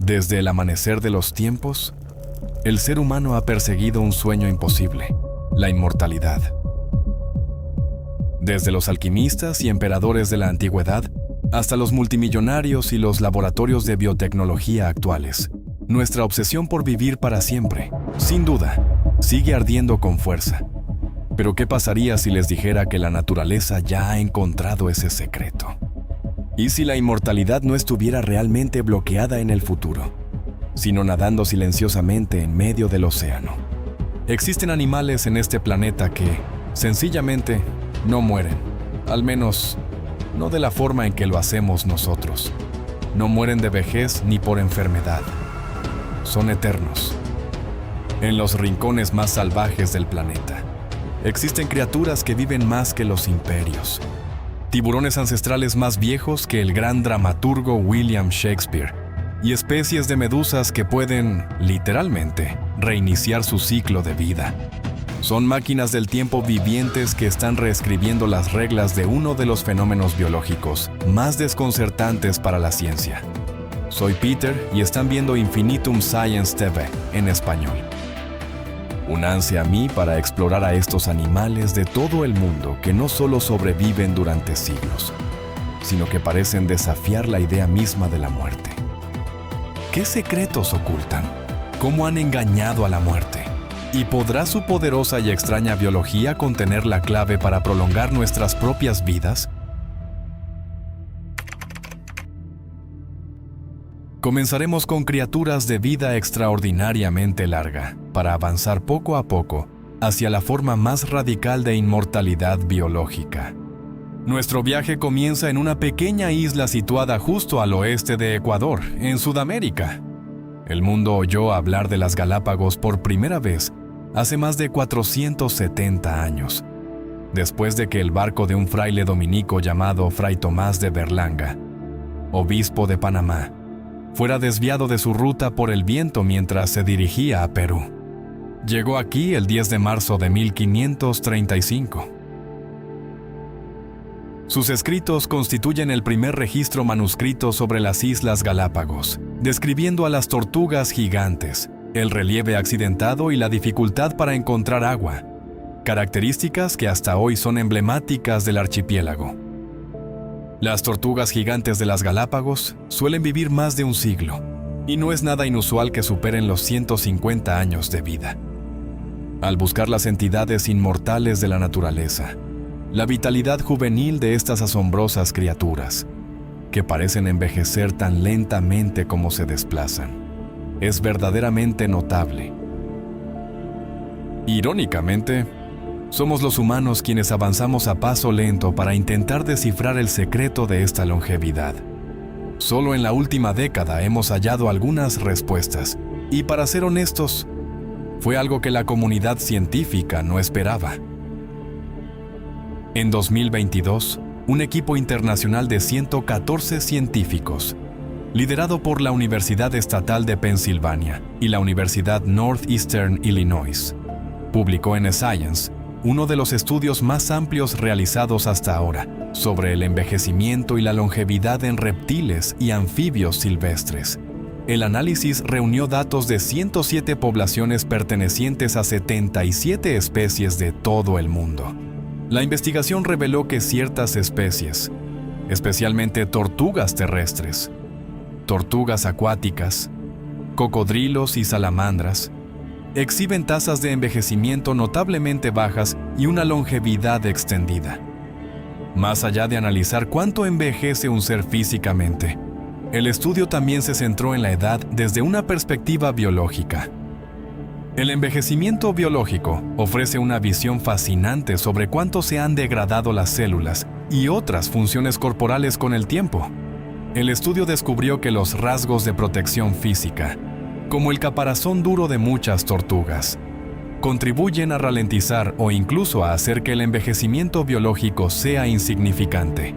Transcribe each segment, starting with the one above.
Desde el amanecer de los tiempos, el ser humano ha perseguido un sueño imposible, la inmortalidad. Desde los alquimistas y emperadores de la antigüedad hasta los multimillonarios y los laboratorios de biotecnología actuales, nuestra obsesión por vivir para siempre, sin duda, sigue ardiendo con fuerza. Pero ¿qué pasaría si les dijera que la naturaleza ya ha encontrado ese secreto? ¿Y si la inmortalidad no estuviera realmente bloqueada en el futuro, sino nadando silenciosamente en medio del océano? Existen animales en este planeta que, sencillamente, no mueren, al menos no de la forma en que lo hacemos nosotros. No mueren de vejez ni por enfermedad. Son eternos. En los rincones más salvajes del planeta, existen criaturas que viven más que los imperios. Tiburones ancestrales más viejos que el gran dramaturgo William Shakespeare, y especies de medusas que pueden, literalmente, reiniciar su ciclo de vida. Son máquinas del tiempo vivientes que están reescribiendo las reglas de uno de los fenómenos biológicos más desconcertantes para la ciencia. Soy Peter y están viendo Infinitum Science TV en español. Únanse a mí para explorar a estos animales de todo el mundo que no solo sobreviven durante siglos, sino que parecen desafiar la idea misma de la muerte. ¿Qué secretos ocultan? ¿Cómo han engañado a la muerte? ¿Y podrá su poderosa y extraña biología contener la clave para prolongar nuestras propias vidas? Comenzaremos con criaturas de vida extraordinariamente larga, para avanzar poco a poco hacia la forma más radical de inmortalidad biológica. Nuestro viaje comienza en una pequeña isla situada justo al oeste de Ecuador, en Sudamérica. El mundo oyó hablar de las Galápagos por primera vez hace más de 470 años, después de que el barco de un fraile dominico llamado Fray Tomás de Berlanga, obispo de Panamá, fuera desviado de su ruta por el viento mientras se dirigía a Perú. Llegó aquí el 10 de marzo de 1535. Sus escritos constituyen el primer registro manuscrito sobre las Islas Galápagos, describiendo a las tortugas gigantes, el relieve accidentado y la dificultad para encontrar agua, características que hasta hoy son emblemáticas del archipiélago. Las tortugas gigantes de las Galápagos suelen vivir más de un siglo, y no es nada inusual que superen los 150 años de vida. Al buscar las entidades inmortales de la naturaleza, la vitalidad juvenil de estas asombrosas criaturas, que parecen envejecer tan lentamente como se desplazan, es verdaderamente notable. Irónicamente, somos los humanos quienes avanzamos a paso lento para intentar descifrar el secreto de esta longevidad. Solo en la última década hemos hallado algunas respuestas, y para ser honestos, fue algo que la comunidad científica no esperaba. En 2022, un equipo internacional de 114 científicos, liderado por la Universidad Estatal de Pensilvania y la Universidad Northeastern Illinois, publicó en Science uno de los estudios más amplios realizados hasta ahora sobre el envejecimiento y la longevidad en reptiles y anfibios silvestres. El análisis reunió datos de 107 poblaciones pertenecientes a 77 especies de todo el mundo. La investigación reveló que ciertas especies, especialmente tortugas terrestres, tortugas acuáticas, cocodrilos y salamandras, exhiben tasas de envejecimiento notablemente bajas y una longevidad extendida. Más allá de analizar cuánto envejece un ser físicamente, el estudio también se centró en la edad desde una perspectiva biológica. El envejecimiento biológico ofrece una visión fascinante sobre cuánto se han degradado las células y otras funciones corporales con el tiempo. El estudio descubrió que los rasgos de protección física, como el caparazón duro de muchas tortugas, contribuyen a ralentizar o incluso a hacer que el envejecimiento biológico sea insignificante.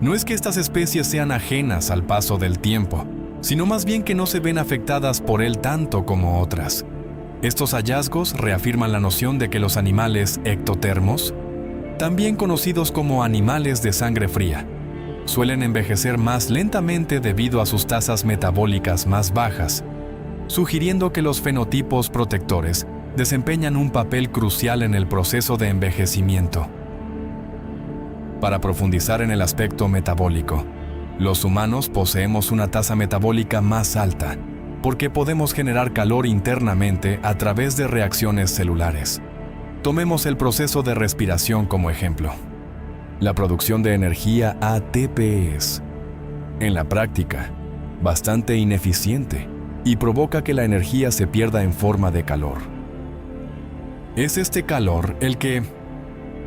No es que estas especies sean ajenas al paso del tiempo, sino más bien que no se ven afectadas por él tanto como otras. Estos hallazgos reafirman la noción de que los animales ectotermos, también conocidos como animales de sangre fría, suelen envejecer más lentamente debido a sus tasas metabólicas más bajas, sugiriendo que los fenotipos protectores desempeñan un papel crucial en el proceso de envejecimiento. Para profundizar en el aspecto metabólico, los humanos poseemos una tasa metabólica más alta porque podemos generar calor internamente a través de reacciones celulares. Tomemos el proceso de respiración como ejemplo. La producción de energía ATP es, en la práctica, bastante ineficiente y provoca que la energía se pierda en forma de calor. Es este calor el que,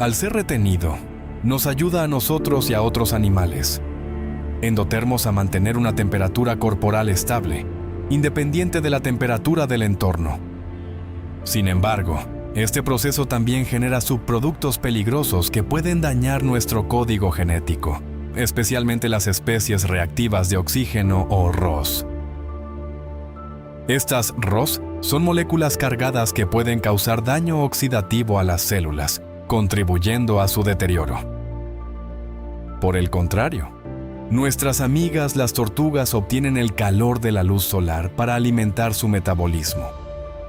al ser retenido, nos ayuda a nosotros y a otros animales, endotermos, a mantener una temperatura corporal estable, independiente de la temperatura del entorno. Sin embargo, este proceso también genera subproductos peligrosos que pueden dañar nuestro código genético, especialmente las especies reactivas de oxígeno o ROS. Estas ROS son moléculas cargadas que pueden causar daño oxidativo a las células, contribuyendo a su deterioro. Por el contrario, nuestras amigas las tortugas obtienen el calor de la luz solar para alimentar su metabolismo,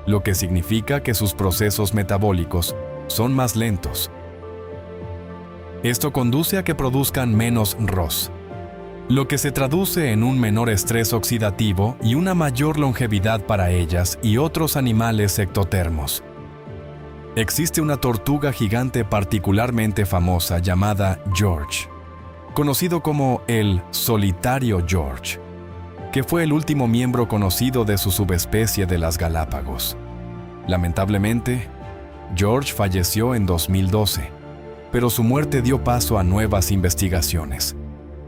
lo que significa que sus procesos metabólicos son más lentos. Esto conduce a que produzcan menos ROS, lo que se traduce en un menor estrés oxidativo y una mayor longevidad para ellas y otros animales ectotermos. Existe una tortuga gigante particularmente famosa llamada George, conocido como el solitario George, que fue el último miembro conocido de su subespecie de las Galápagos. Lamentablemente, George falleció en 2012, pero su muerte dio paso a nuevas investigaciones.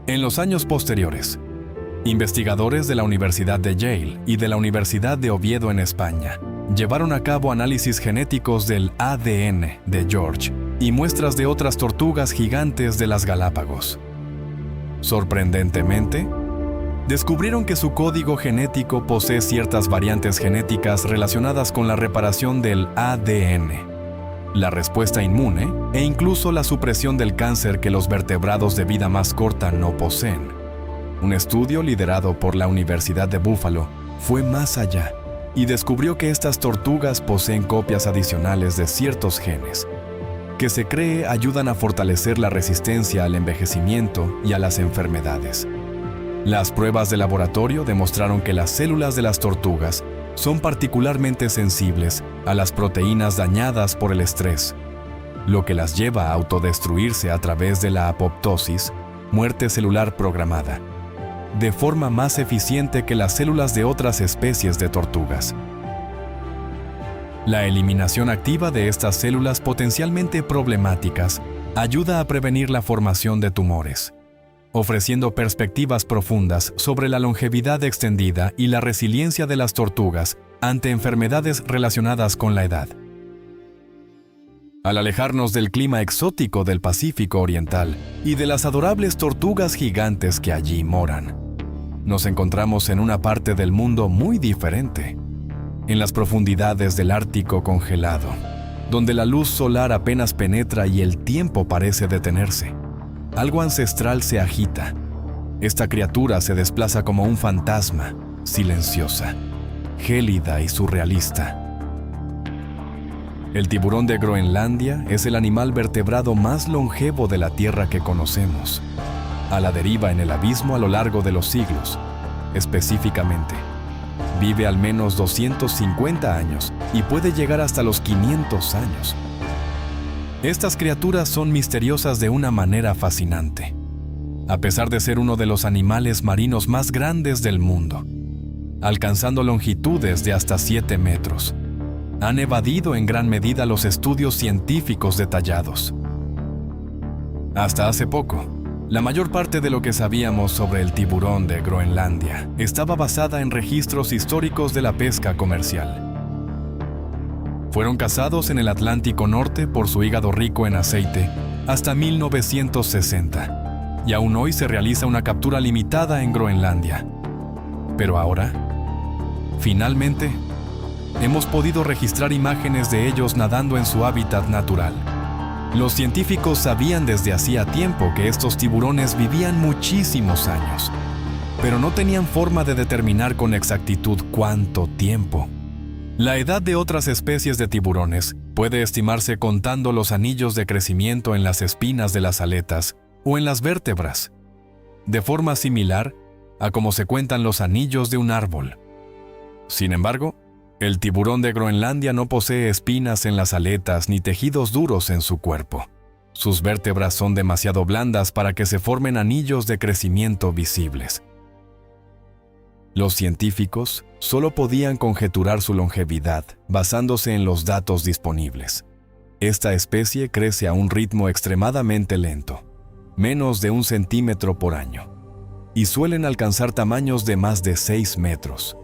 En los años posteriores, investigadores de la Universidad de Yale y de la Universidad de Oviedo en España llevaron a cabo análisis genéticos del ADN de George y muestras de otras tortugas gigantes de las Galápagos. Sorprendentemente, descubrieron que su código genético posee ciertas variantes genéticas relacionadas con la reparación del ADN, la respuesta inmune e incluso la supresión del cáncer que los vertebrados de vida más corta no poseen. Un estudio liderado por la Universidad de Buffalo fue más allá y descubrió que estas tortugas poseen copias adicionales de ciertos genes, que se cree ayudan a fortalecer la resistencia al envejecimiento y a las enfermedades. Las pruebas de laboratorio demostraron que las células de las tortugas son particularmente sensibles a las proteínas dañadas por el estrés, lo que las lleva a autodestruirse a través de la apoptosis, muerte celular programada, de forma más eficiente que las células de otras especies de tortugas. La eliminación activa de estas células potencialmente problemáticas ayuda a prevenir la formación de tumores, ofreciendo perspectivas profundas sobre la longevidad extendida y la resiliencia de las tortugas ante enfermedades relacionadas con la edad. Al alejarnos del clima exótico del Pacífico Oriental y de las adorables tortugas gigantes que allí moran, nos encontramos en una parte del mundo muy diferente, en las profundidades del Ártico congelado, donde la luz solar apenas penetra y el tiempo parece detenerse. Algo ancestral se agita. Esta criatura se desplaza como un fantasma, silenciosa, gélida y surrealista. El tiburón de Groenlandia es el animal vertebrado más longevo de la Tierra que conocemos, a la deriva en el abismo a lo largo de los siglos. Específicamente, vive al menos 250 años y puede llegar hasta los 500 años. Estas criaturas son misteriosas de una manera fascinante. A pesar de ser uno de los animales marinos más grandes del mundo, alcanzando longitudes de hasta 7 metros, han evadido en gran medida los estudios científicos detallados. Hasta hace poco, la mayor parte de lo que sabíamos sobre el tiburón de Groenlandia estaba basada en registros históricos de la pesca comercial. Fueron cazados en el Atlántico Norte por su hígado rico en aceite hasta 1960, y aún hoy se realiza una captura limitada en Groenlandia. Pero ahora, finalmente, hemos podido registrar imágenes de ellos nadando en su hábitat natural, Los científicos sabían desde hacía tiempo que estos tiburones vivían muchísimos años, pero no tenían forma de determinar con exactitud cuánto tiempo. La edad de otras especies de tiburones puede estimarse contando los anillos de crecimiento en las espinas de las aletas o en las vértebras, de forma similar a como se cuentan los anillos de un árbol. Sin embargo, el tiburón de Groenlandia no posee espinas en las aletas ni tejidos duros en su cuerpo. Sus vértebras son demasiado blandas para que se formen anillos de crecimiento visibles. Los científicos solo podían conjeturar su longevidad basándose en los datos disponibles. Esta especie crece a un ritmo extremadamente lento, menos de 1 centímetro por año, y suelen alcanzar tamaños de más de 6 metros.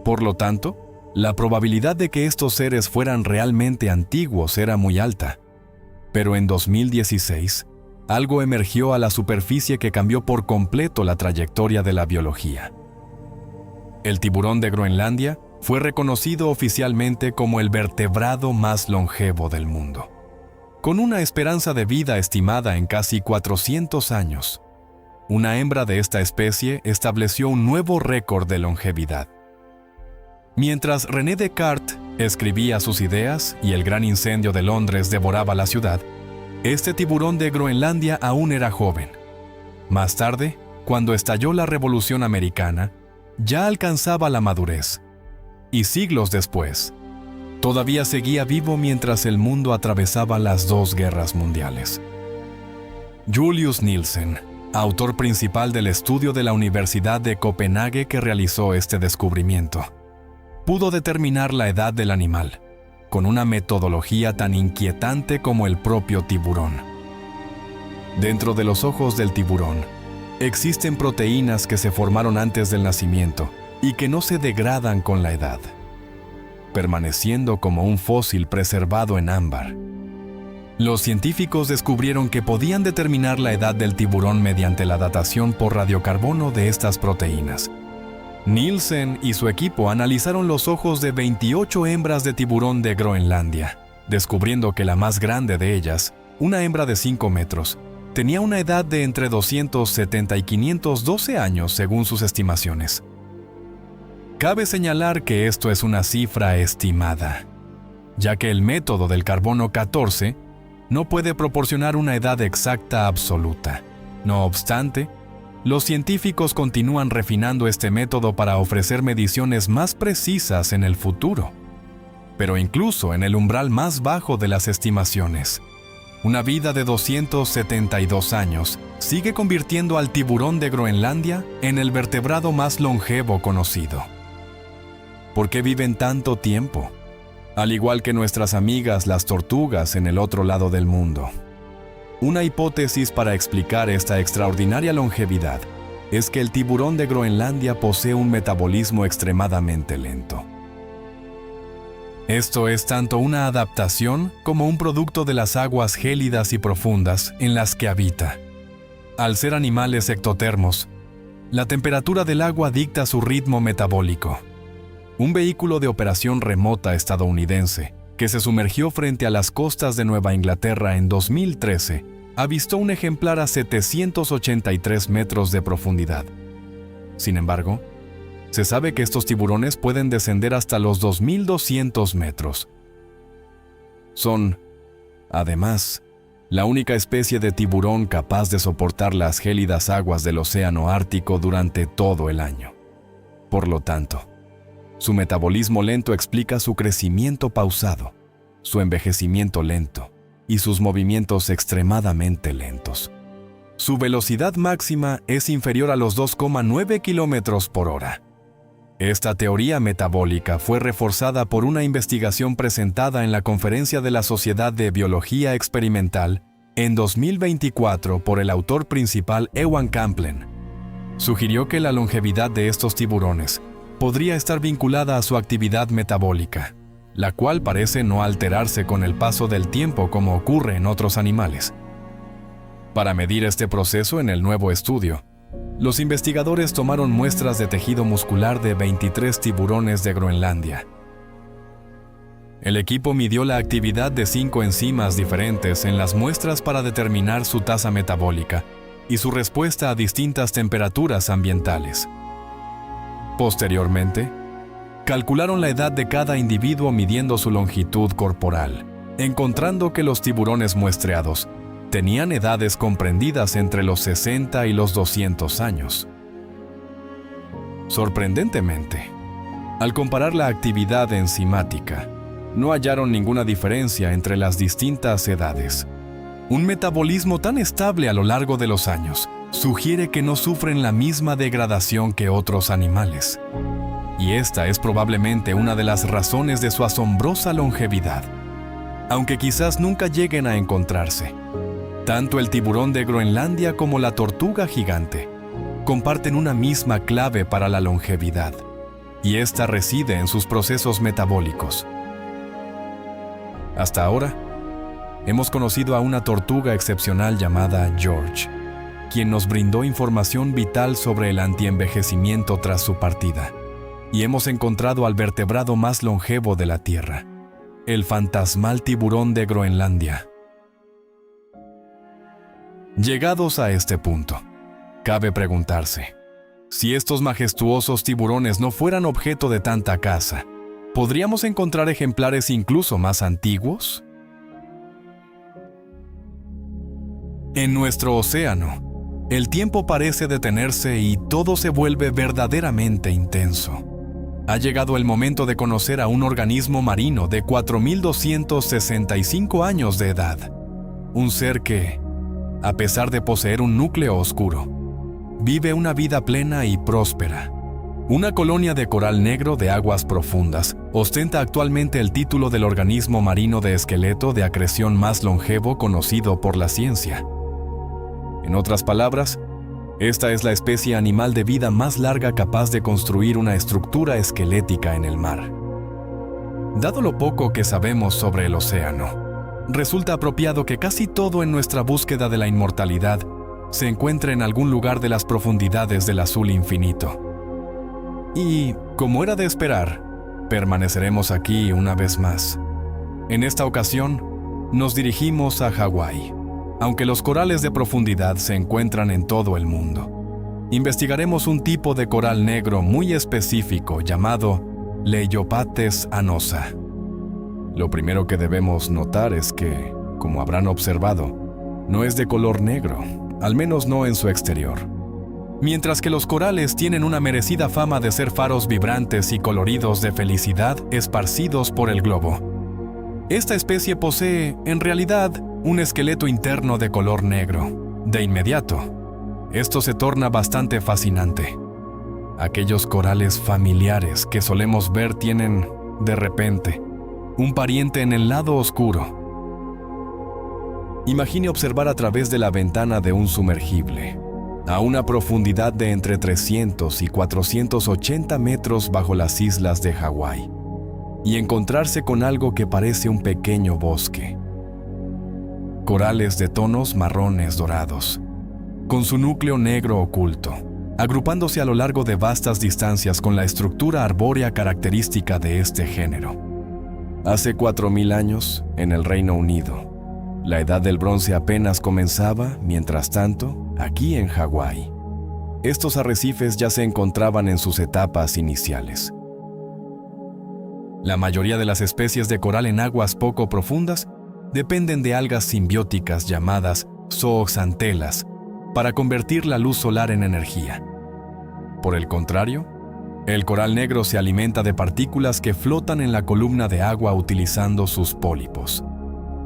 Por lo tanto, la probabilidad de que estos seres fueran realmente antiguos era muy alta. Pero en 2016, algo emergió a la superficie que cambió por completo la trayectoria de la biología. El tiburón de Groenlandia fue reconocido oficialmente como el vertebrado más longevo del mundo, con una esperanza de vida estimada en casi 400 años. Una hembra de esta especie estableció un nuevo récord de longevidad. Mientras René Descartes escribía sus ideas y el gran incendio de Londres devoraba la ciudad, este tiburón de Groenlandia aún era joven. Más tarde, cuando estalló la Revolución Americana, ya alcanzaba la madurez. Y siglos después, todavía seguía vivo mientras el mundo atravesaba las 2 guerras mundiales. Julius Nielsen, autor principal del estudio de la Universidad de Copenhague que realizó este descubrimiento, pudo determinar la edad del animal, con una metodología tan inquietante como el propio tiburón. Dentro de los ojos del tiburón, existen proteínas que se formaron antes del nacimiento y que no se degradan con la edad, permaneciendo como un fósil preservado en ámbar. Los científicos descubrieron que podían determinar la edad del tiburón mediante la datación por radiocarbono de estas proteínas. Nielsen y su equipo analizaron los ojos de 28 hembras de tiburón de Groenlandia, descubriendo que la más grande de ellas, una hembra de 5 metros, tenía una edad de entre 270 y 512 años según sus estimaciones. Cabe señalar que esto es una cifra estimada, ya que el método del carbono 14 no puede proporcionar una edad exacta absoluta. No obstante, los científicos continúan refinando este método para ofrecer mediciones más precisas en el futuro, pero incluso en el umbral más bajo de las estimaciones. Una vida de 272 años sigue convirtiendo al tiburón de Groenlandia en el vertebrado más longevo conocido. ¿Por qué viven tanto tiempo? Al igual que nuestras amigas las tortugas en el otro lado del mundo. Una hipótesis para explicar esta extraordinaria longevidad es que el tiburón de Groenlandia posee un metabolismo extremadamente lento. Esto es tanto una adaptación como un producto de las aguas gélidas y profundas en las que habita. Al ser animales ectotermos, la temperatura del agua dicta su ritmo metabólico. Un vehículo de operación remota estadounidense, que se sumergió frente a las costas de Nueva Inglaterra en 2013, avistó un ejemplar a 783 metros de profundidad. Sin embargo, se sabe que estos tiburones pueden descender hasta los 2.200 metros. Son, además, la única especie de tiburón capaz de soportar las gélidas aguas del océano Ártico durante todo el año. Por lo tanto, su metabolismo lento explica su crecimiento pausado, su envejecimiento lento y sus movimientos extremadamente lentos. Su velocidad máxima es inferior a los 2,9 kilómetros por hora. Esta teoría metabólica fue reforzada por una investigación presentada en la Conferencia de la Sociedad de Biología Experimental en 2024 por el autor principal Ewan Kamplén. Sugirió que la longevidad de estos tiburones podría estar vinculada a su actividad metabólica, la cual parece no alterarse con el paso del tiempo como ocurre en otros animales. Para medir este proceso en el nuevo estudio, los investigadores tomaron muestras de tejido muscular de 23 tiburones de Groenlandia. El equipo midió la actividad de 5 enzimas diferentes en las muestras para determinar su tasa metabólica y su respuesta a distintas temperaturas ambientales. Posteriormente, calcularon la edad de cada individuo midiendo su longitud corporal, encontrando que los tiburones muestreados tenían edades comprendidas entre los 60 y los 200 años. Sorprendentemente, al comparar la actividad enzimática, no hallaron ninguna diferencia entre las distintas edades. Un metabolismo tan estable a lo largo de los años sugiere que no sufren la misma degradación que otros animales. Y esta es probablemente una de las razones de su asombrosa longevidad, aunque quizás nunca lleguen a encontrarse. Tanto el tiburón de Groenlandia como la tortuga gigante comparten una misma clave para la longevidad, y esta reside en sus procesos metabólicos. Hasta ahora, hemos conocido a una tortuga excepcional llamada George, quien nos brindó información vital sobre el antienvejecimiento tras su partida, y hemos encontrado al vertebrado más longevo de la Tierra, el fantasmal tiburón de Groenlandia. Llegados a este punto, cabe preguntarse, si estos majestuosos tiburones no fueran objeto de tanta caza, ¿podríamos encontrar ejemplares incluso más antiguos? En nuestro océano, el tiempo parece detenerse y todo se vuelve verdaderamente intenso. Ha llegado el momento de conocer a un organismo marino de 4.265 años de edad. Un ser que, a pesar de poseer un núcleo oscuro, vive una vida plena y próspera. Una colonia de coral negro de aguas profundas ostenta actualmente el título del organismo marino de esqueleto de acreción más longevo conocido por la ciencia. En otras palabras, esta es la especie animal de vida más larga capaz de construir una estructura esquelética en el mar. Dado lo poco que sabemos sobre el océano, resulta apropiado que casi todo en nuestra búsqueda de la inmortalidad se encuentre en algún lugar de las profundidades del azul infinito. Y, como era de esperar, permaneceremos aquí una vez más. En esta ocasión, nos dirigimos a Hawái. Aunque los corales de profundidad se encuentran en todo el mundo, investigaremos un tipo de coral negro muy específico llamado Leiopathes anosa. Lo primero que debemos notar es que, como habrán observado, no es de color negro, al menos no en su exterior. Mientras que los corales tienen una merecida fama de ser faros vibrantes y coloridos de felicidad esparcidos por el globo, esta especie posee, en realidad, un esqueleto interno de color negro. De inmediato, esto se torna bastante fascinante. Aquellos corales familiares que solemos ver tienen, de repente, un pariente en el lado oscuro. Imagine observar a través de la ventana de un sumergible, a una profundidad de entre 300 y 480 metros bajo las islas de Hawái, y encontrarse con algo que parece un pequeño bosque. Corales de tonos marrones dorados, con su núcleo negro oculto, agrupándose a lo largo de vastas distancias con la estructura arbórea característica de este género. Hace 4.000 años, en el Reino Unido, la edad del bronce apenas comenzaba, mientras tanto, aquí en Hawái, estos arrecifes ya se encontraban en sus etapas iniciales. La mayoría de las especies de coral en aguas poco profundas dependen de algas simbióticas llamadas zooxantelas para convertir la luz solar en energía. Por el contrario, el coral negro se alimenta de partículas que flotan en la columna de agua utilizando sus pólipos.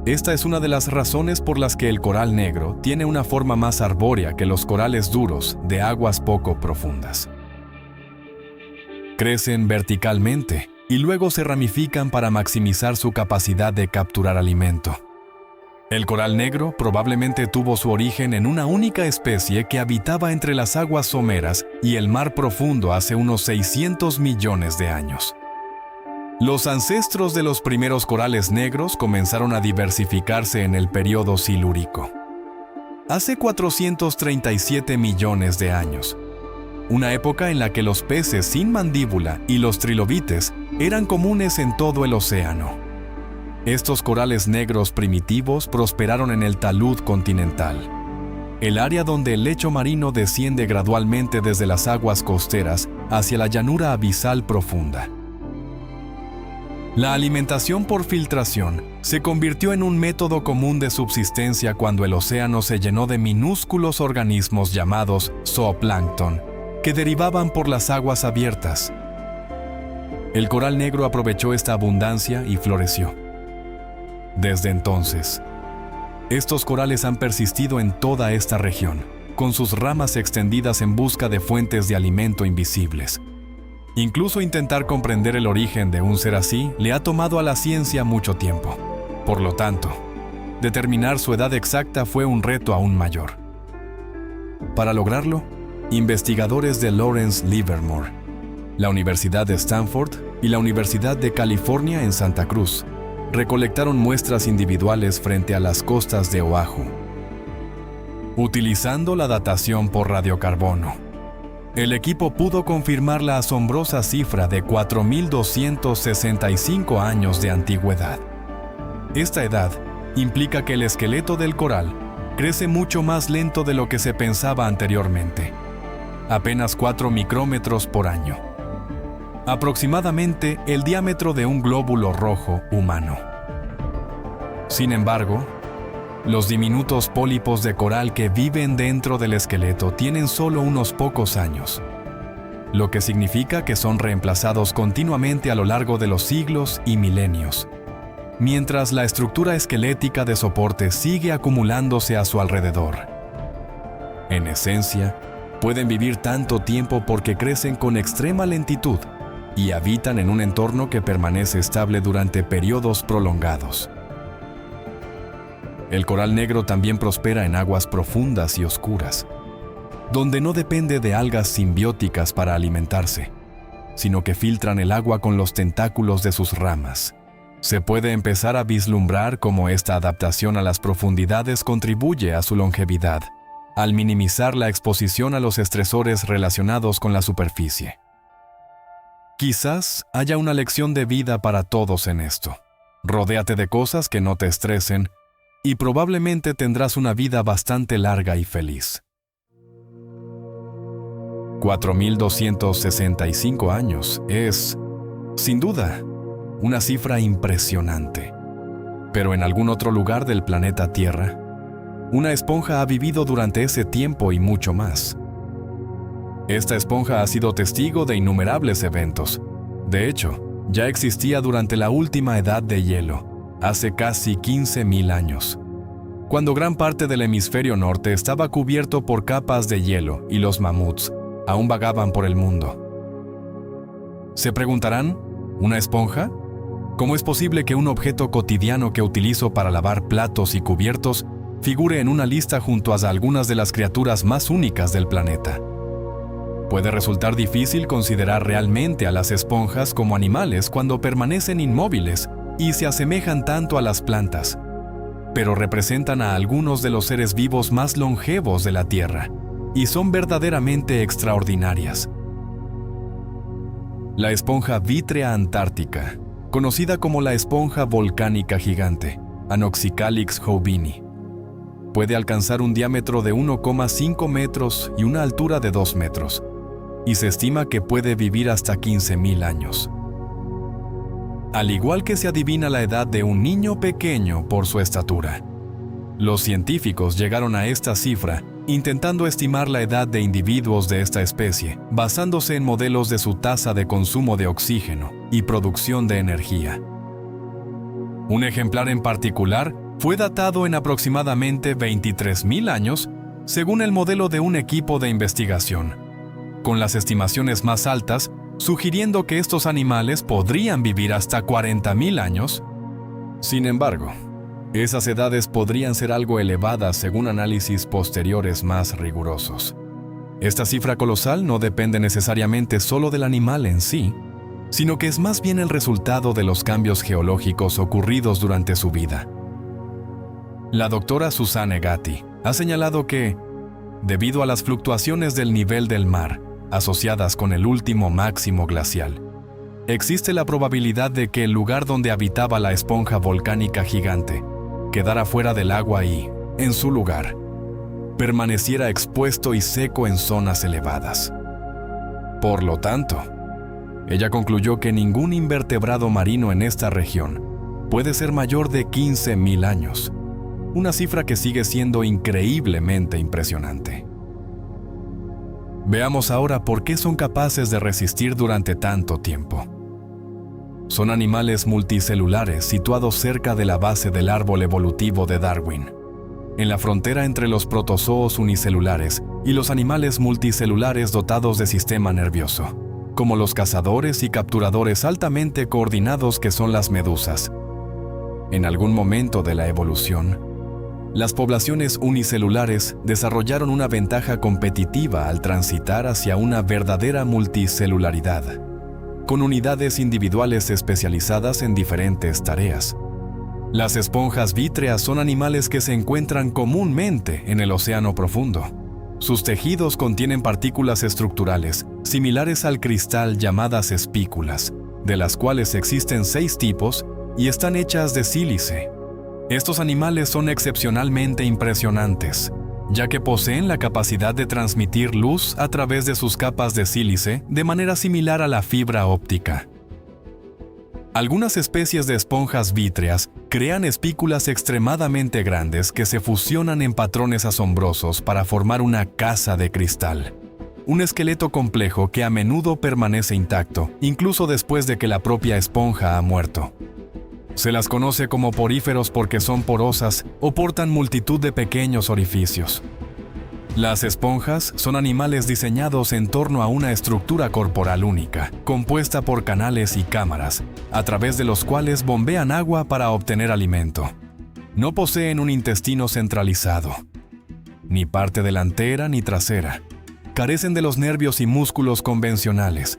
Esta es una de las razones por las que el coral negro tiene una forma más arbórea que los corales duros de aguas poco profundas. Crecen verticalmente y luego se ramifican para maximizar su capacidad de capturar alimento. El coral negro probablemente tuvo su origen en una única especie que habitaba entre las aguas someras y el mar profundo hace unos 600 millones de años. Los ancestros de los primeros corales negros comenzaron a diversificarse en el período silúrico, hace 437 millones de años, una época en la que los peces sin mandíbula y los trilobites eran comunes en todo el océano. Estos corales negros primitivos prosperaron en el talud continental, el área donde el lecho marino desciende gradualmente desde las aguas costeras hacia la llanura abisal profunda. La alimentación por filtración se convirtió en un método común de subsistencia cuando el océano se llenó de minúsculos organismos llamados zooplancton, que derivaban por las aguas abiertas. El coral negro aprovechó esta abundancia y floreció. Desde entonces, estos corales han persistido en toda esta región, con sus ramas extendidas en busca de fuentes de alimento invisibles. Incluso intentar comprender el origen de un ser así le ha tomado a la ciencia mucho tiempo. Por lo tanto, determinar su edad exacta fue un reto aún mayor. Para lograrlo, investigadores de Lawrence Livermore, la Universidad de Stanford y la Universidad de California en Santa Cruz recolectaron muestras individuales frente a las costas de Oahu. Utilizando la datación por radiocarbono, el equipo pudo confirmar la asombrosa cifra de 4.265 años de antigüedad. Esta edad implica que el esqueleto del coral crece mucho más lento de lo que se pensaba anteriormente, apenas 4 micrómetros por año, aproximadamente el diámetro de un glóbulo rojo humano. Sin embargo, los diminutos pólipos de coral que viven dentro del esqueleto tienen solo unos pocos años, lo que significa que son reemplazados continuamente a lo largo de los siglos y milenios, mientras la estructura esquelética de soporte sigue acumulándose a su alrededor. En esencia, pueden vivir tanto tiempo porque crecen con extrema lentitud y habitan en un entorno que permanece estable durante periodos prolongados. El coral negro también prospera en aguas profundas y oscuras, donde no depende de algas simbióticas para alimentarse, sino que filtran el agua con los tentáculos de sus ramas. Se puede empezar a vislumbrar cómo esta adaptación a las profundidades contribuye a su longevidad, al minimizar la exposición a los estresores relacionados con la superficie. Quizás haya una lección de vida para todos en esto. Rodéate de cosas que no te estresen y probablemente tendrás una vida bastante larga y feliz. 4.265 años es, sin duda, una cifra impresionante. Pero en algún otro lugar del planeta Tierra, una esponja ha vivido durante ese tiempo y mucho más. Esta esponja ha sido testigo de innumerables eventos. De hecho, ya existía durante la última edad de hielo, hace casi 15.000 años, cuando gran parte del hemisferio norte estaba cubierto por capas de hielo y los mamuts aún vagaban por el mundo. ¿Se preguntarán? ¿Una esponja? ¿Cómo es posible que un objeto cotidiano que utilizo para lavar platos y cubiertos figure en una lista junto a algunas de las criaturas más únicas del planeta? Puede resultar difícil considerar realmente a las esponjas como animales cuando permanecen inmóviles y se asemejan tanto a las plantas, pero representan a algunos de los seres vivos más longevos de la Tierra y son verdaderamente extraordinarias. La esponja vítrea antártica, conocida como la esponja volcánica gigante, Anoxicalix houvini, puede alcanzar un diámetro de 1,5 metros y una altura de 2 metros, y se estima que puede vivir hasta 15.000 años. Al igual que se adivina la edad de un niño pequeño por su estatura, los científicos llegaron a esta cifra intentando estimar la edad de individuos de esta especie, basándose en modelos de su tasa de consumo de oxígeno y producción de energía. Un ejemplar en particular fue datado en aproximadamente 23.000 años, según el modelo de un equipo de investigación, con las estimaciones más altas sugiriendo que estos animales podrían vivir hasta 40.000 años. Sin embargo, esas edades podrían ser algo elevadas según análisis posteriores más rigurosos. Esta cifra colosal no depende necesariamente solo del animal en sí, sino que es más bien el resultado de los cambios geológicos ocurridos durante su vida. La doctora Susanne Gatti ha señalado que, debido a las fluctuaciones del nivel del mar, asociadas con el último máximo glacial, existe la probabilidad de que el lugar donde habitaba la esponja volcánica gigante quedara fuera del agua y, en su lugar, permaneciera expuesto y seco en zonas elevadas. Por lo tanto, ella concluyó que ningún invertebrado marino en esta región puede ser mayor de 15.000 años, una cifra que sigue siendo increíblemente impresionante. Veamos ahora por qué son capaces de resistir durante tanto tiempo. Son animales multicelulares situados cerca de la base del árbol evolutivo de Darwin, en la frontera entre los protozoos unicelulares y los animales multicelulares dotados de sistema nervioso, como los cazadores y capturadores altamente coordinados que son las medusas. En algún momento de la evolución, las poblaciones unicelulares desarrollaron una ventaja competitiva al transitar hacia una verdadera multicelularidad, con unidades individuales especializadas en diferentes tareas. Las esponjas vítreas son animales que se encuentran comúnmente en el océano profundo. Sus tejidos contienen partículas estructurales similares al cristal llamadas espículas, de las cuales existen 6 tipos y están hechas de sílice. Estos animales son excepcionalmente impresionantes, ya que poseen la capacidad de transmitir luz a través de sus capas de sílice de manera similar a la fibra óptica. Algunas especies de esponjas vítreas crean espículas extremadamente grandes que se fusionan en patrones asombrosos para formar una casa de cristal, un esqueleto complejo que a menudo permanece intacto, incluso después de que la propia esponja ha muerto. Se las conoce como poríferos porque son porosas o portan multitud de pequeños orificios. Las esponjas son animales diseñados en torno a una estructura corporal única, compuesta por canales y cámaras, a través de los cuales bombean agua para obtener alimento. No poseen un intestino centralizado, ni parte delantera ni trasera. Carecen de los nervios y músculos convencionales,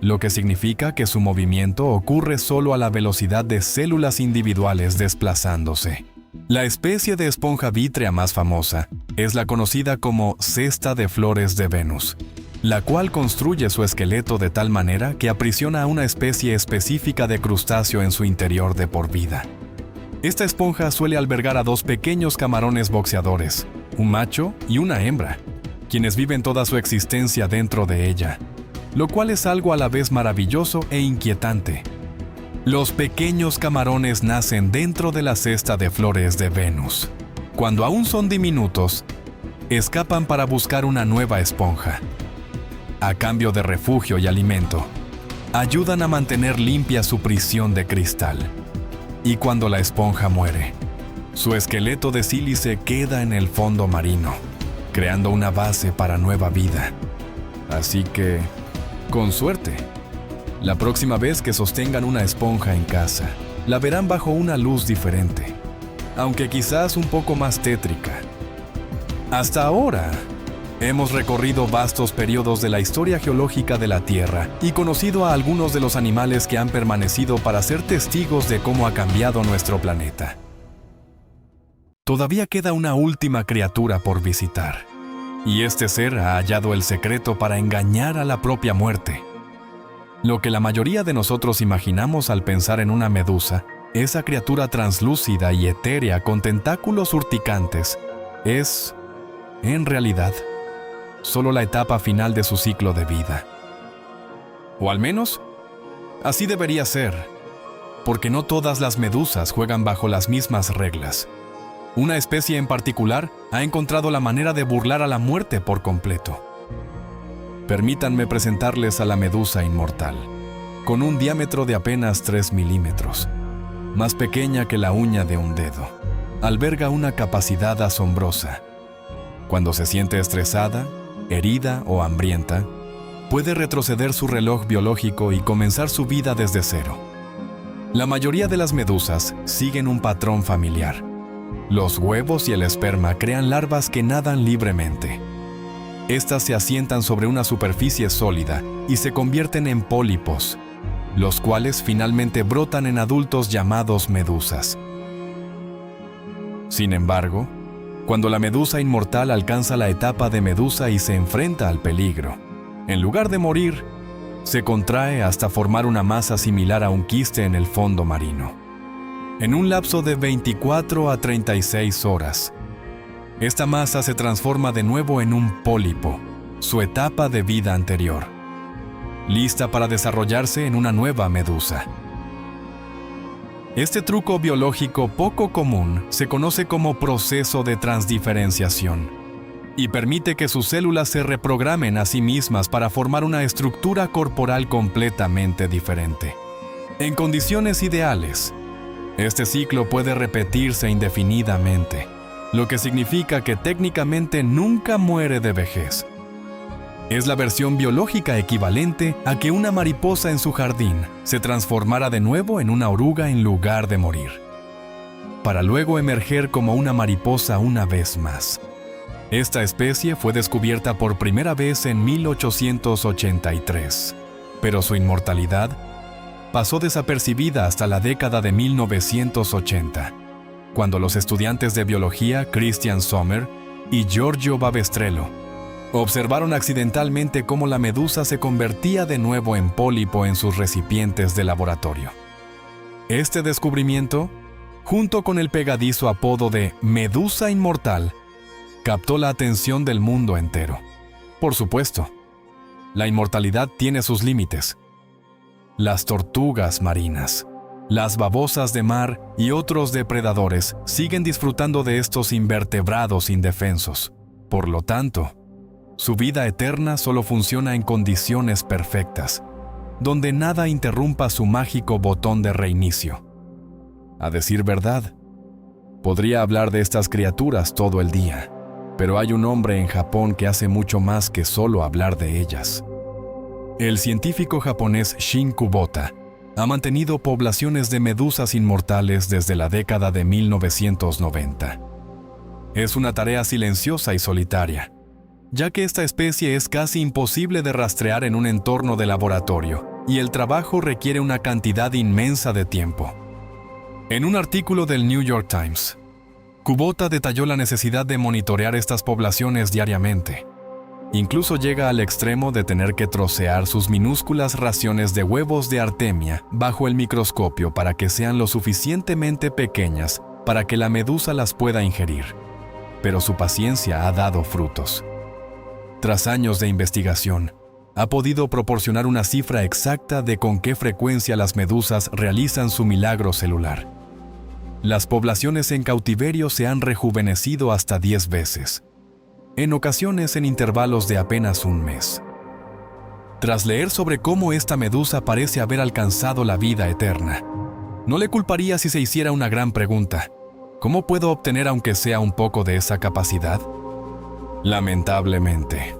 lo que significa que su movimiento ocurre solo a la velocidad de células individuales desplazándose. La especie de esponja vítrea más famosa es la conocida como cesta de flores de Venus, la cual construye su esqueleto de tal manera que aprisiona a una especie específica de crustáceo en su interior de por vida. Esta esponja suele albergar a 2 pequeños camarones boxeadores, un macho y una hembra, quienes viven toda su existencia dentro de ella, lo cual es algo a la vez maravilloso e inquietante. Los pequeños camarones nacen dentro de la cesta de flores de Venus. Cuando aún son diminutos, escapan para buscar una nueva esponja. A cambio de refugio y alimento, ayudan a mantener limpia su prisión de cristal. Y cuando la esponja muere, su esqueleto de sílice queda en el fondo marino, creando una base para nueva vida. Así que, con suerte, la próxima vez que sostengan una esponja en casa, la verán bajo una luz diferente, aunque quizás un poco más tétrica. Hasta ahora, hemos recorrido vastos periodos de la historia geológica de la Tierra y conocido a algunos de los animales que han permanecido para ser testigos de cómo ha cambiado nuestro planeta. Todavía queda una última criatura por visitar, y este ser ha hallado el secreto para engañar a la propia muerte. Lo que la mayoría de nosotros imaginamos al pensar en una medusa, esa criatura translúcida y etérea con tentáculos urticantes, es, en realidad, solo la etapa final de su ciclo de vida. O al menos, así debería ser, porque no todas las medusas juegan bajo las mismas reglas. Una especie en particular ha encontrado la manera de burlar a la muerte por completo. Permítanme presentarles a la medusa inmortal, con un diámetro de apenas 3 milímetros, más pequeña que la uña de un dedo. Alberga una capacidad asombrosa. Cuando se siente estresada, herida o hambrienta, puede retroceder su reloj biológico y comenzar su vida desde cero. La mayoría de las medusas siguen un patrón familiar. Los huevos y el esperma crean larvas que nadan libremente. Estas se asientan sobre una superficie sólida y se convierten en pólipos, los cuales finalmente brotan en adultos llamados medusas. Sin embargo, cuando la medusa inmortal alcanza la etapa de medusa y se enfrenta al peligro, en lugar de morir, se contrae hasta formar una masa similar a un quiste en el fondo marino. En un lapso de 24 a 36 horas, esta masa se transforma de nuevo en un pólipo, su etapa de vida anterior, lista para desarrollarse en una nueva medusa. Este truco biológico poco común se conoce como proceso de transdiferenciación y permite que sus células se reprogramen a sí mismas para formar una estructura corporal completamente diferente. En condiciones ideales, este ciclo puede repetirse indefinidamente, lo que significa que técnicamente nunca muere de vejez. Es la versión biológica equivalente a que una mariposa en su jardín se transformara de nuevo en una oruga en lugar de morir, para luego emerger como una mariposa una vez más. Esta especie fue descubierta por primera vez en 1883, pero su inmortalidad pasó desapercibida hasta la década de 1980, cuando los estudiantes de biología Christian Sommer y Giorgio Babestrello observaron accidentalmente cómo la medusa se convertía de nuevo en pólipo en sus recipientes de laboratorio. Este descubrimiento, junto con el pegadizo apodo de medusa inmortal, captó la atención del mundo entero. Por supuesto, la inmortalidad tiene sus límites. Las tortugas marinas, las babosas de mar y otros depredadores siguen disfrutando de estos invertebrados indefensos. Por lo tanto, su vida eterna solo funciona en condiciones perfectas, donde nada interrumpa su mágico botón de reinicio. A decir verdad, podría hablar de estas criaturas todo el día, pero hay un hombre en Japón que hace mucho más que solo hablar de ellas. El científico japonés Shin Kubota ha mantenido poblaciones de medusas inmortales desde la década de 1990. Es una tarea silenciosa y solitaria, ya que esta especie es casi imposible de rastrear en un entorno de laboratorio, y el trabajo requiere una cantidad inmensa de tiempo. En un artículo del New York Times, Kubota detalló la necesidad de monitorear estas poblaciones diariamente. Incluso llega al extremo de tener que trocear sus minúsculas raciones de huevos de artemia bajo el microscopio para que sean lo suficientemente pequeñas para que la medusa las pueda ingerir. Pero su paciencia ha dado frutos. Tras años de investigación, ha podido proporcionar una cifra exacta de con qué frecuencia las medusas realizan su milagro celular. Las poblaciones en cautiverio se han rejuvenecido hasta 10 veces, en ocasiones en intervalos de apenas un mes. Tras leer sobre cómo esta medusa parece haber alcanzado la vida eterna, no le culparía si se hiciera una gran pregunta: ¿cómo puedo obtener aunque sea un poco de esa capacidad? Lamentablemente,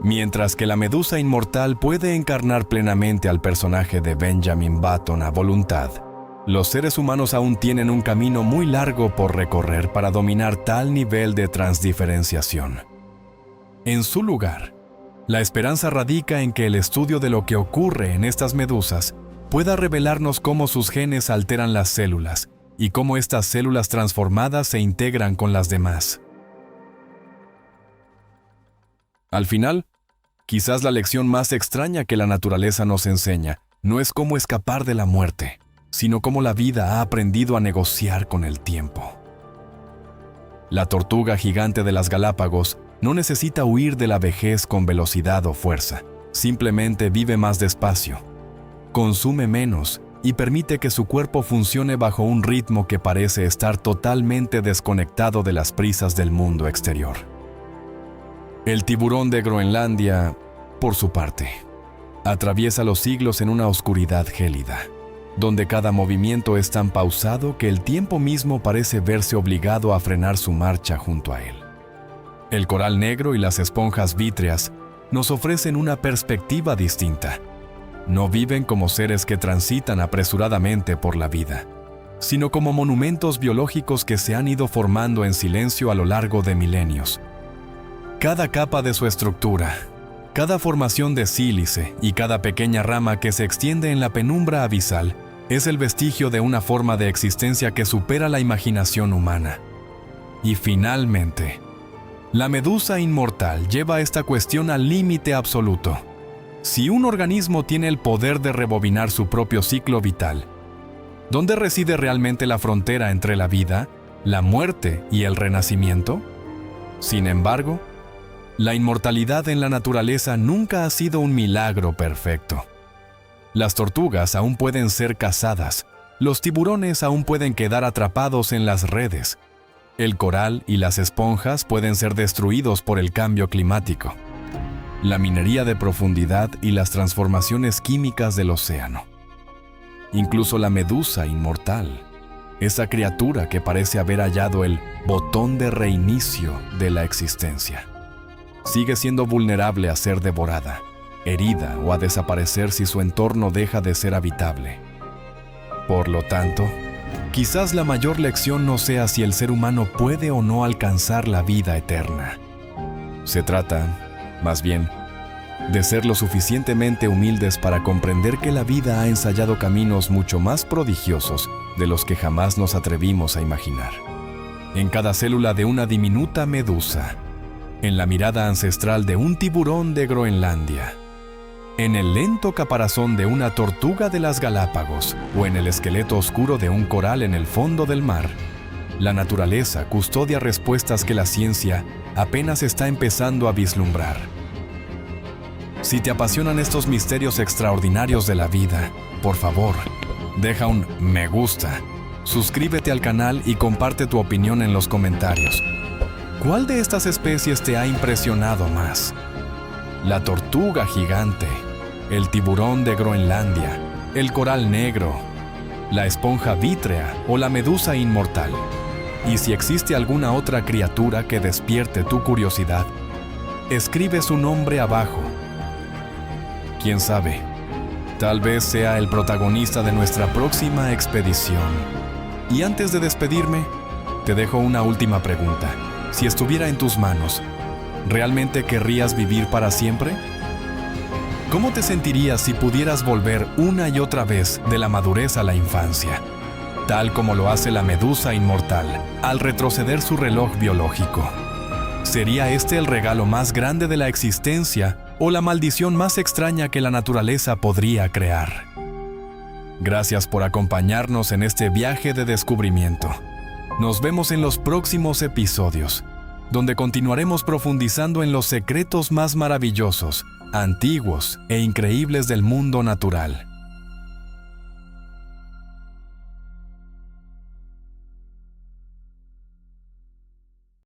mientras que la medusa inmortal puede encarnar plenamente al personaje de Benjamin Button a voluntad, los seres humanos aún tienen un camino muy largo por recorrer para dominar tal nivel de transdiferenciación. En su lugar, la esperanza radica en que el estudio de lo que ocurre en estas medusas pueda revelarnos cómo sus genes alteran las células y cómo estas células transformadas se integran con las demás. Al final, quizás la lección más extraña que la naturaleza nos enseña no es cómo escapar de la muerte, sino cómo la vida ha aprendido a negociar con el tiempo. La tortuga gigante de las Galápagos no necesita huir de la vejez con velocidad o fuerza, simplemente vive más despacio, consume menos y permite que su cuerpo funcione bajo un ritmo que parece estar totalmente desconectado de las prisas del mundo exterior. El tiburón de Groenlandia, por su parte, atraviesa los siglos en una oscuridad gélida, donde cada movimiento es tan pausado que el tiempo mismo parece verse obligado a frenar su marcha junto a él. El coral negro y las esponjas vítreas nos ofrecen una perspectiva distinta. No viven como seres que transitan apresuradamente por la vida, sino como monumentos biológicos que se han ido formando en silencio a lo largo de milenios. Cada capa de su estructura, cada formación de sílice y cada pequeña rama que se extiende en la penumbra abisal es el vestigio de una forma de existencia que supera la imaginación humana. Y finalmente, la medusa inmortal lleva esta cuestión al límite absoluto. Si un organismo tiene el poder de rebobinar su propio ciclo vital, ¿dónde reside realmente la frontera entre la vida, la muerte y el renacimiento? Sin embargo, la inmortalidad en la naturaleza nunca ha sido un milagro perfecto. Las tortugas aún pueden ser cazadas, los tiburones aún pueden quedar atrapados en las redes, el coral y las esponjas pueden ser destruidos por el cambio climático, la minería de profundidad y las transformaciones químicas del océano. Incluso la medusa inmortal, esa criatura que parece haber hallado el botón de reinicio de la existencia, sigue siendo vulnerable a ser devorada, herida o a desaparecer si su entorno deja de ser habitable. Por lo tanto, quizás la mayor lección no sea si el ser humano puede o no alcanzar la vida eterna. Se trata, más bien, de ser lo suficientemente humildes para comprender que la vida ha ensayado caminos mucho más prodigiosos de los que jamás nos atrevimos a imaginar. En cada célula de una diminuta medusa, en la mirada ancestral de un tiburón de Groenlandia, en el lento caparazón de una tortuga de las Galápagos o en el esqueleto oscuro de un coral en el fondo del mar, la naturaleza custodia respuestas que la ciencia apenas está empezando a vislumbrar. Si te apasionan estos misterios extraordinarios de la vida, por favor, deja un me gusta, suscríbete al canal y comparte tu opinión en los comentarios. ¿Cuál de estas especies te ha impresionado más? ¿La tortuga gigante, el tiburón de Groenlandia, el coral negro, la esponja vítrea o la medusa inmortal? Y si existe alguna otra criatura que despierte tu curiosidad, escribe su nombre abajo. ¿Quién sabe? Tal vez sea el protagonista de nuestra próxima expedición. Y antes de despedirme, te dejo una última pregunta. Si estuviera en tus manos, ¿realmente querrías vivir para siempre? ¿Cómo te sentirías si pudieras volver una y otra vez de la madurez a la infancia, tal como lo hace la medusa inmortal al retroceder su reloj biológico? ¿Sería este el regalo más grande de la existencia o la maldición más extraña que la naturaleza podría crear? Gracias por acompañarnos en este viaje de descubrimiento. Nos vemos en los próximos episodios, donde continuaremos profundizando en los secretos más maravillosos, antiguos e increíbles del mundo natural.